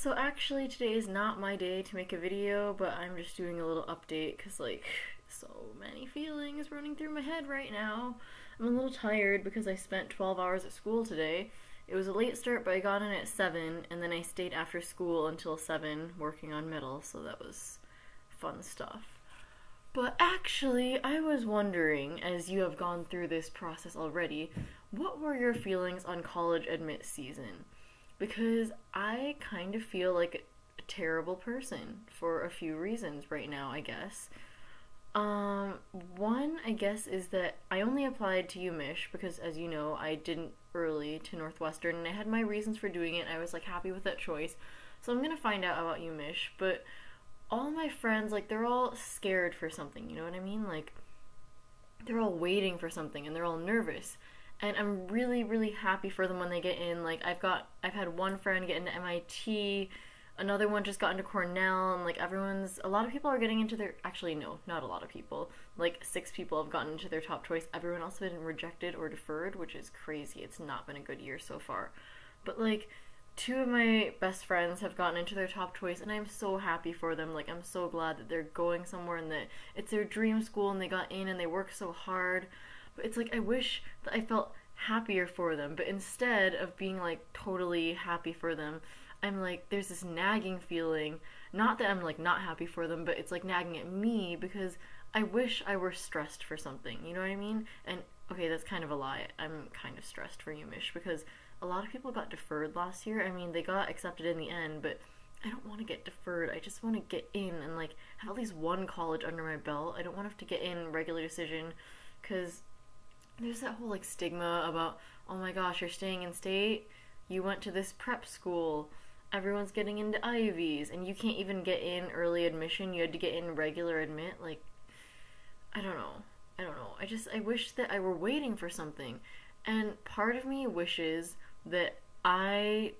so actually today is not my day to make a video, but I'm just doing a little update because like so many feelings running through my head right now. I'm a little tired because I spent 12 hours at school today. It was a late start, but I got in at 7 and then I stayed after school until 7 working on metal, so that was fun stuff. But actually, I was wondering, as you have gone through this process already, what were your feelings on college admit season? Because I kind of feel like a terrible person for a few reasons right now, I guess. One, I guess, is that I only applied to UMich because, as you know, I didn't early to Northwestern, and I had my reasons for doing it. I was, like, happy with that choice. So I'm gonna find out about UMich, but all my friends, like, they're all scared for something, you know what I mean? Like, they're all waiting for something, and they're all nervous. And I'm really, really happy for them when they get in. Like, I've had one friend get into MIT, another one just got into Cornell, and like a lot of people are getting into actually no, not a lot of people. Like 6 people have gotten into their top choice. Everyone else has been rejected or deferred, which is crazy. It's not been a good year so far. But like 2 of my best friends have gotten into their top choice, and I'm so happy for them. Like, I'm so glad that they're going somewhere and that it's their dream school and they got in and they worked so hard. But it's like, I wish that I felt happier for them, but instead of being like totally happy for them, I'm like, there's this nagging feeling. Not that I'm like not happy for them, but it's like nagging at me because I wish I were stressed for something, you know what I mean? And okay, that's kind of a lie. I'm kind of stressed for UMich because a lot of people got deferred last year. I mean, they got accepted in the end, but I don't want to get deferred. I just want to get in and like have at least one college under my belt. I don't want to have to get in regular decision because there's that whole like stigma about, oh my gosh, you're staying in state, you went to this prep school, everyone's getting into Ivies, and you can't even get in early admission, you had to get in regular admit. Like, I don't know. I wish that I were waiting for something. And part of me wishes that I,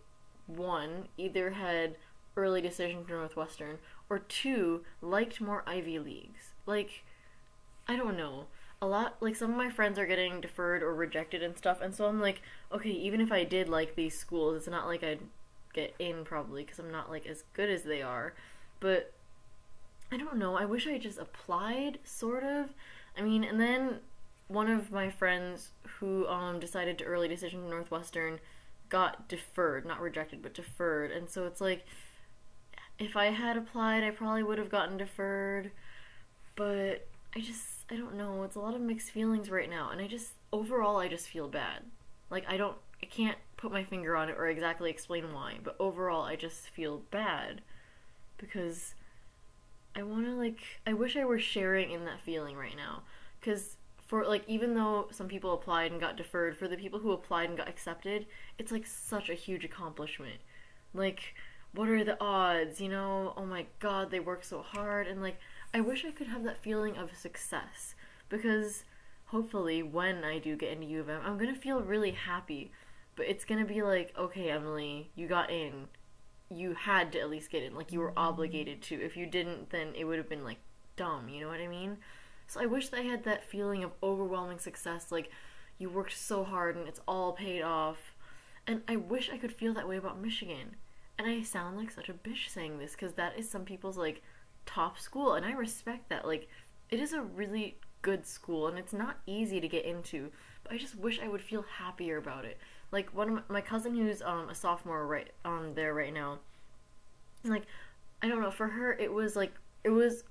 1, either had early decision for Northwestern, or 2, liked more Ivy Leagues. Like, I don't know. A lot, like, some of my friends are getting deferred or rejected and stuff, and so I'm like, okay, even if I did like these schools, it's not like I'd get in probably, because I'm not, like, as good as they are, but I don't know, I wish I just applied, sort of. I mean, and then one of my friends who, decided to early decision to Northwestern got deferred, not rejected, but deferred, and so it's like, if I had applied, I probably would have gotten deferred, but I don't know, it's a lot of mixed feelings right now, and overall I just feel bad. Like, I can't put my finger on it or exactly explain why, but overall I just feel bad, because I wish I were sharing in that feeling right now, because for, like, even though some people applied and got deferred, for the people who applied and got accepted, it's, like, such a huge accomplishment. Like, what are the odds, you know? Oh my god, they work so hard, and, like, I wish I could have that feeling of success, because hopefully when I do get into U of M, I'm gonna feel really happy, but it's gonna be like, okay, Emily, you got in. You had to at least get in. Like, you were obligated to. If you didn't, then it would have been, like, dumb, you know what I mean? So I wish that I had that feeling of overwhelming success, like, you worked so hard and it's all paid off. And I wish I could feel that way about Michigan. And I sound like such a bitch saying this, because that is some people's, like, top school, and I respect that. Like, it is a really good school, and it's not easy to get into, but I just wish I would feel happier about it. Like, one of my cousin who's a sophomore right there right now, like, I don't know, for her it was like, it was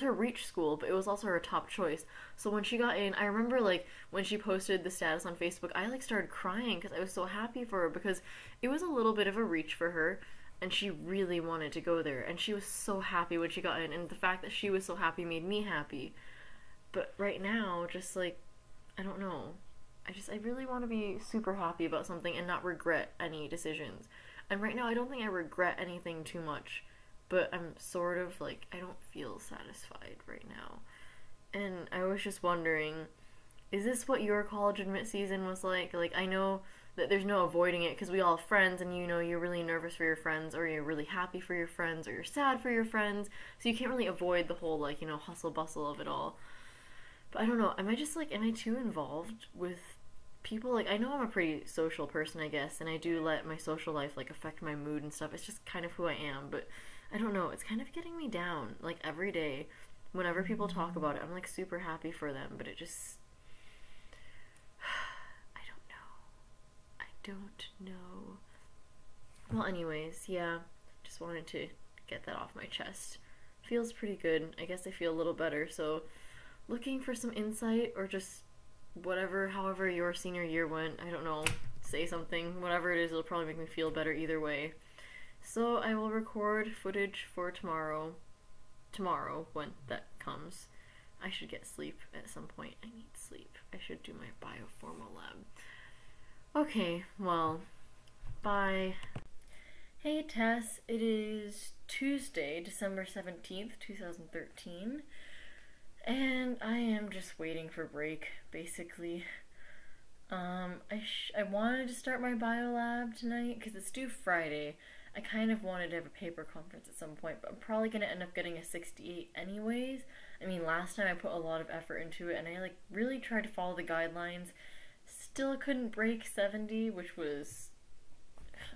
her reach school, but it was also her top choice. So when she got in, I remember, like, when she posted the status on Facebook, I, like, started crying because I was so happy for her, because it was a little bit of a reach for her, and she really wanted to go there, and she was so happy when she got in, and the fact that she was so happy made me happy. But right now, just, like, I don't know, I really want to be super happy about something and not regret any decisions. And right now, I don't think I regret anything too much, but I'm sort of, like, I don't feel satisfied right now. And I was just wondering, is this what your college admit season was like? Like, I know that there's no avoiding it, because we all have friends, and you know you're really nervous for your friends, or you're really happy for your friends, or you're sad for your friends, so you can't really avoid the whole, like, you know, hustle bustle of it all. But I don't know, am I too involved with people, like, I know I'm a pretty social person, I guess, and I do let my social life, like, affect my mood and stuff. It's just kind of who I am, but I don't know, it's kind of getting me down, like, every day. Whenever people talk about it, I'm, like, super happy for them, but it just, I don't know. I don't know. Well, anyways, yeah, just wanted to get that off my chest. Feels pretty good. I guess I feel a little better, so looking for some insight or just whatever, however your senior year went, I don't know, say something, whatever it is, it'll probably make me feel better either way. So I will record footage for tomorrow when that comes. I should get sleep at some point. I need sleep. I should do my bioformal lab. Okay, well, bye. Hey Tess, it is Tuesday, December 17th, 2013. And I am just waiting for break, basically. I wanted to start my bio lab tonight because it's due Friday. I kind of wanted to have a paper conference at some point, but I'm probably going to end up getting a 68 anyways. I mean, last time I put a lot of effort into it, and I, like, really tried to follow the guidelines. Still couldn't break 70, which was,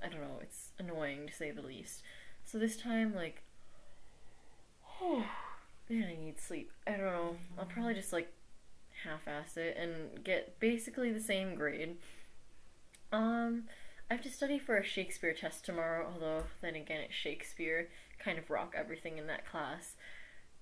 I don't know, it's annoying to say the least. So this time, like, oh, man, I need sleep. I don't know. I'll probably just, like, half-ass it and get basically the same grade. I have to study for a Shakespeare test tomorrow, although then again it's Shakespeare. Kind of rock everything in that class.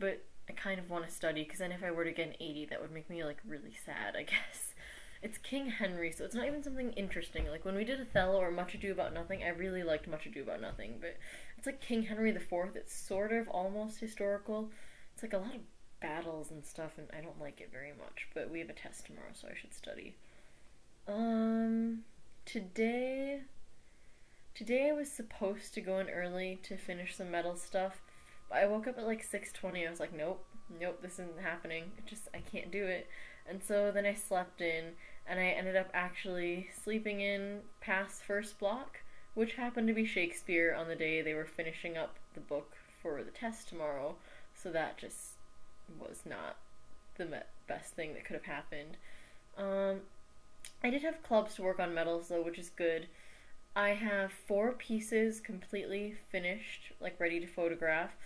But I kind of want to study, because then if I were to get an 80, that would make me, like, really sad, I guess. It's King Henry, so it's not even something interesting. Like, when we did Othello or Much Ado About Nothing, I really liked Much Ado About Nothing, but it's like King Henry IV, it's sort of almost historical. It's like a lot of battles and stuff, and I don't like it very much, but we have a test tomorrow, so I should study. Today I was supposed to go in early to finish some metal stuff, but I woke up at like 6:20. I was like, nope, this isn't happening. I can't do it. And so then I slept in, and I ended up actually sleeping in past first block, which happened to be Shakespeare on the day they were finishing up the book for the test tomorrow, so that just was not the best thing that could have happened. I did have clubs to work on medals though, which is good. I have 4 pieces completely finished, like ready to photograph.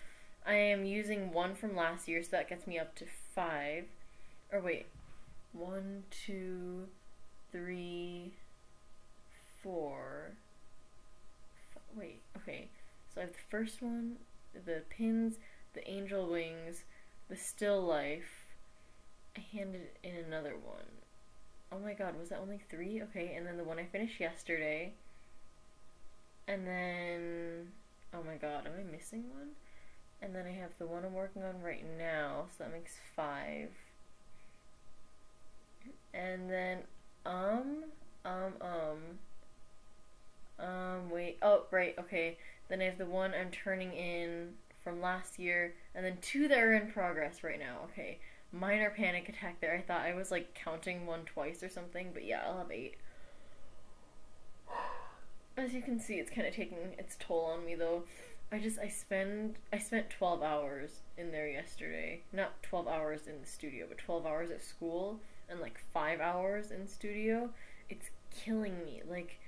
I am using one from last year, so that gets me up to 5. Or wait, 1, 2, 3, 4. Wait, okay. So I have the first one, the pins, the angel wings, the still life. I handed in another one. Oh my god, was that only 3? Okay, and then the one I finished yesterday. And then, oh my god, am I missing one? And then I have the one I'm working on right now, so that makes 5. And then, wait, oh, right, okay. Then I have the one I'm turning in from last year, and then 2 that are in progress right now, okay. Minor panic attack there. I thought I was, like, counting one twice or something, but yeah, I'll have 8. As you can see, it's kind of taking its toll on me, though. I spent 12 hours in there yesterday. Not 12 hours in the studio, but 12 hours at school, and, like, 5 hours in studio. It's killing me. Like,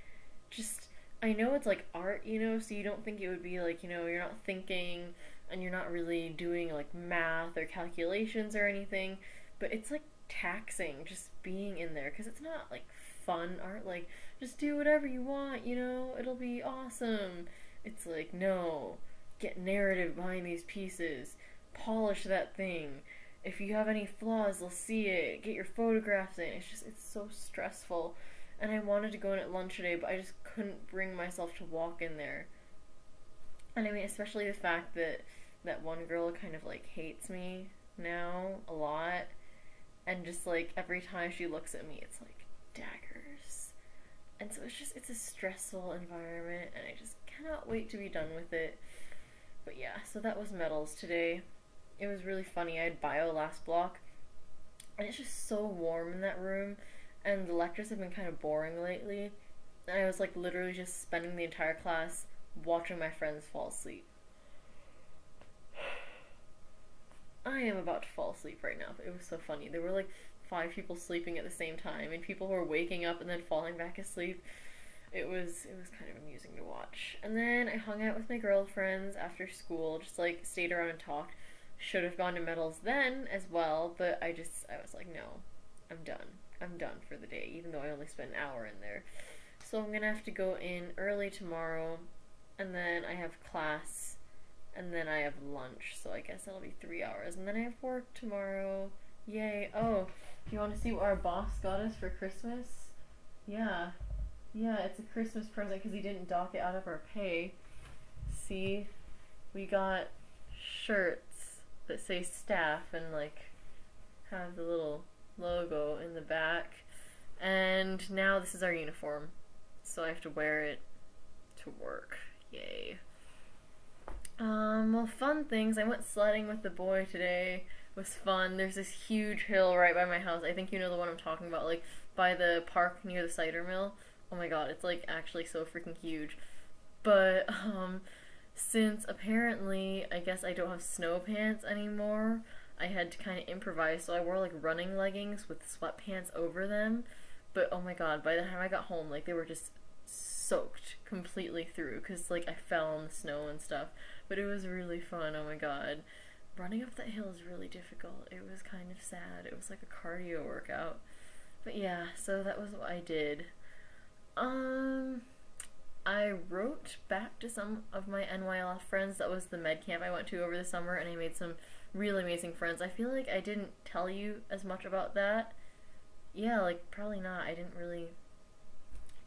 just, I know it's, like, art, you know, so you don't think it would be, like, you know, you're not thinking, and you're not really doing, like, math or calculations or anything, but it's, like, taxing just being in there, because it's not, like, fun art, like, just do whatever you want, you know, it'll be awesome. It's like, no, get narrative behind these pieces, polish that thing, if you have any flaws, they'll see it, get your photographs in. It's so stressful, and I wanted to go in at lunch today, but I just couldn't bring myself to walk in there. And I mean, especially the fact that that one girl kind of, like, hates me now a lot, and just, like, every time she looks at me, it's like daggers. And so it's a stressful environment, and I just cannot wait to be done with it. But yeah, so that was medals today. It was really funny. I had bio last block, and it's just so warm in that room, and the lectures have been kind of boring lately, and I was, like, literally just spending the entire class watching my friends fall asleep. I am about to fall asleep right now, but it was so funny. They were, like, 5 people sleeping at the same time, and people were waking up and then falling back asleep. It was kind of amusing to watch. And then I hung out with my girlfriends after school, just like stayed around and talked. Should have gone to medals then as well, but I was like, no, I'm done. I'm done for the day, even though I only spent an hour in there. So I'm gonna have to go in early tomorrow, and then I have class, and then I have lunch, so I guess that'll be 3 hours, and then I have work tomorrow. Yay. Oh, you want to see what our boss got us for Christmas? Yeah, it's a Christmas present because he didn't dock it out of our pay. See, we got shirts that say staff and like have the little logo in the back, and now this is our uniform, so I have to wear it to work. Yay. Well, fun things. I went sledding with the boy today. It was fun. There's this huge hill right by my house. I think you know the one I'm talking about, like by the park near the cider mill. Oh my god, it's like actually so freaking huge. But since apparently I guess I don't have snow pants anymore, I had to kind of improvise, so I wore like running leggings with sweatpants over them. But oh my god, by the time I got home, like they were just soaked completely through because like I fell in the snow and stuff. But it was really fun. Oh my god, running up that hill is really difficult. It was kind of sad. It was like a cardio workout. But yeah, so that was what I did. I wrote back to some of my NYLF friends. That was the med camp I went to over the summer, and I made some really amazing friends. I feel like I didn't tell you as much about that. Yeah, like probably not. I didn't really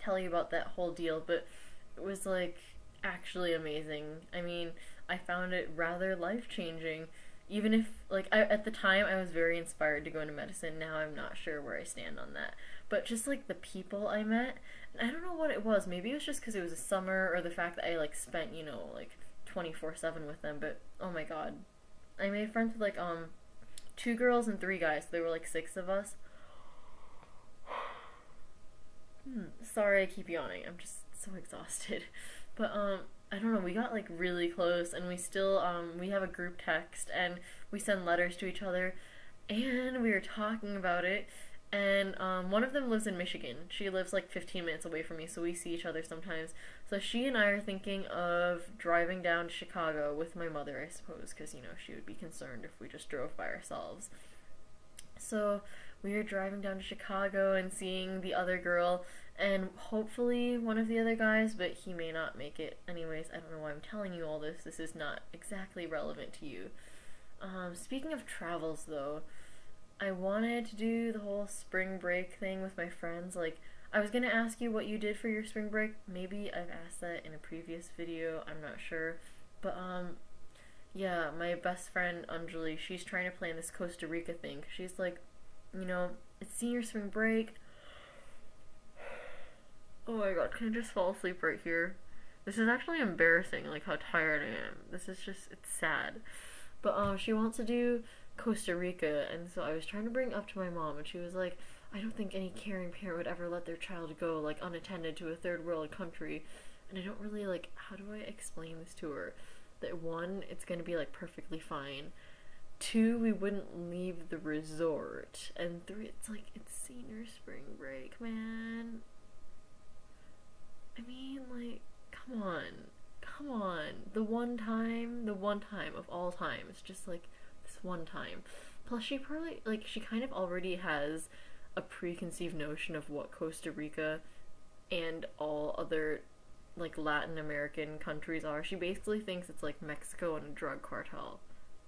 tell you about that whole deal, but it was like actually amazing. I mean, I found it rather life-changing. Even if, like, at the time I was very inspired to go into medicine. Now I'm not sure where I stand on that. But just, like, the people I met, and I don't know what it was. Maybe it was just because it was a summer, or the fact that I, like, spent, you know, like, 24/7 with them. But, oh my god. I made friends with, like, 2 girls and 3 guys. So there were, like, 6 of us. Sorry I keep yawning. I'm just so exhausted. But, I don't know, we got like really close, and we still, we have a group text, and we send letters to each other, and we were talking about it, and one of them lives in Michigan. She lives like 15 minutes away from me, so we see each other sometimes. So she and I are thinking of driving down to Chicago with my mother, I suppose, because, you know, she would be concerned if we just drove by ourselves. So we are driving down to Chicago and seeing the other girl, and hopefully one of the other guys, but he may not make it. Anyways, I don't know why I'm telling you all this. This is not exactly relevant to you. Speaking of travels, though, I wanted to do the whole spring break thing with my friends. Like, I was gonna ask you what you did for your spring break. Maybe I've asked that in a previous video. I'm not sure. But, yeah, my best friend, Anjali, she's trying to plan this Costa Rica thing. She's like, you know, it's senior spring break. Oh my god, can I just fall asleep right here? This is actually embarrassing, like how tired I am. This is just, it's sad. But she wants to do Costa Rica, and so I was trying to bring it up to my mom, and she was like, I don't think any caring parent would ever let their child go, like, unattended to a third world country. And I don't really, like, how do I explain this to her? That 1, it's gonna be, like, perfectly fine. 2, we wouldn't leave the resort. And 3, it's like, it's senior spring break, man. I mean, like, come on, the one time of all time, it's just, like, this one time. Plus, she probably, like, she kind of already has a preconceived notion of what Costa Rica and all other, like, Latin American countries are. She basically thinks it's, like, Mexico and a drug cartel.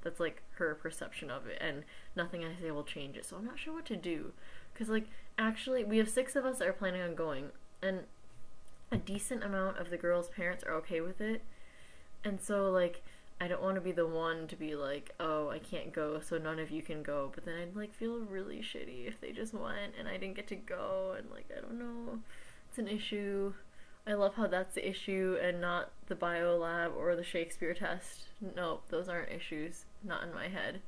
That's, like, her perception of it, and nothing I say will change it, so I'm not sure what to do. Because, like, actually, we have 6 of us that are planning on going, and a decent amount of the girls' parents are okay with it, and so, like, I don't want to be the one to be like, oh, I can't go, so none of you can go, but then I'd, like, feel really shitty if they just went and I didn't get to go, and, like, I don't know, it's an issue. I love how that's the issue and not the bio lab or the Shakespeare test. Nope, those aren't issues, not in my head.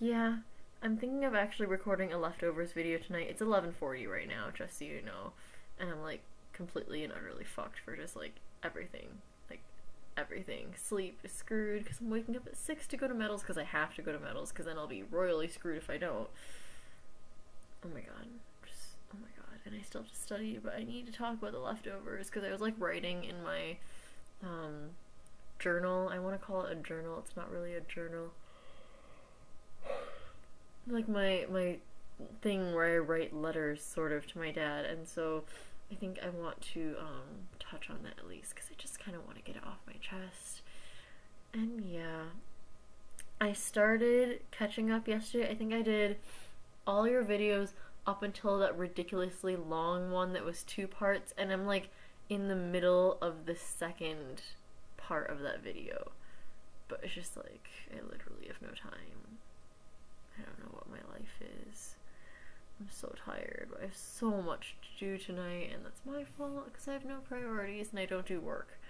Yeah. I'm thinking of actually recording a leftovers video tonight. It's 11:40 right now, just so you know. And I'm, like, completely and utterly fucked for just, like, everything. Like, everything. Sleep is screwed because I'm waking up at 6 to go to medals because I have to go to medals because then I'll be royally screwed if I don't. Oh my god. Oh my god. And I still have to study, but I need to talk about the leftovers because I was like writing in my journal. I want to call it a journal. It's not really a journal. Like my thing where I write letters sort of to my dad, and so I think I want to touch on that at least because I just kind of want to get it off my chest. And yeah, I started catching up yesterday. I think I did all your videos up until that ridiculously long one that was 2 parts, and I'm like in the middle of the second part of that video, but it's just like I literally have no time. I don't know what my life is. I'm so tired, but I have so much to do tonight, and that's my fault because I have no priorities and I don't do work.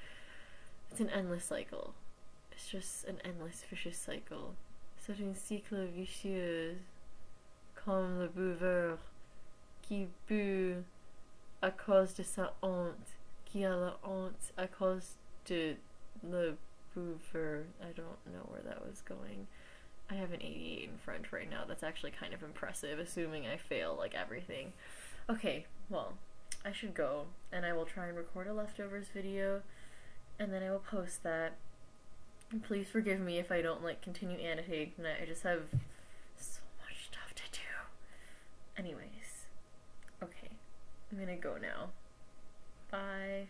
It's an endless cycle. It's just an endless vicious cycle. C'est un cycle vicieux, comme le buveur qui bu à cause de sa honte, qui a la honte à cause de le buveur. I don't know where that was going. I have an 88 in French right now. That's actually kind of impressive, assuming I fail like everything. Okay, well, I should go, and I will try and record a leftovers video, and then I will post that. And please forgive me if I don't like continue annotating tonight. I just have so much stuff to do. Anyways, okay, I'm gonna go now. Bye.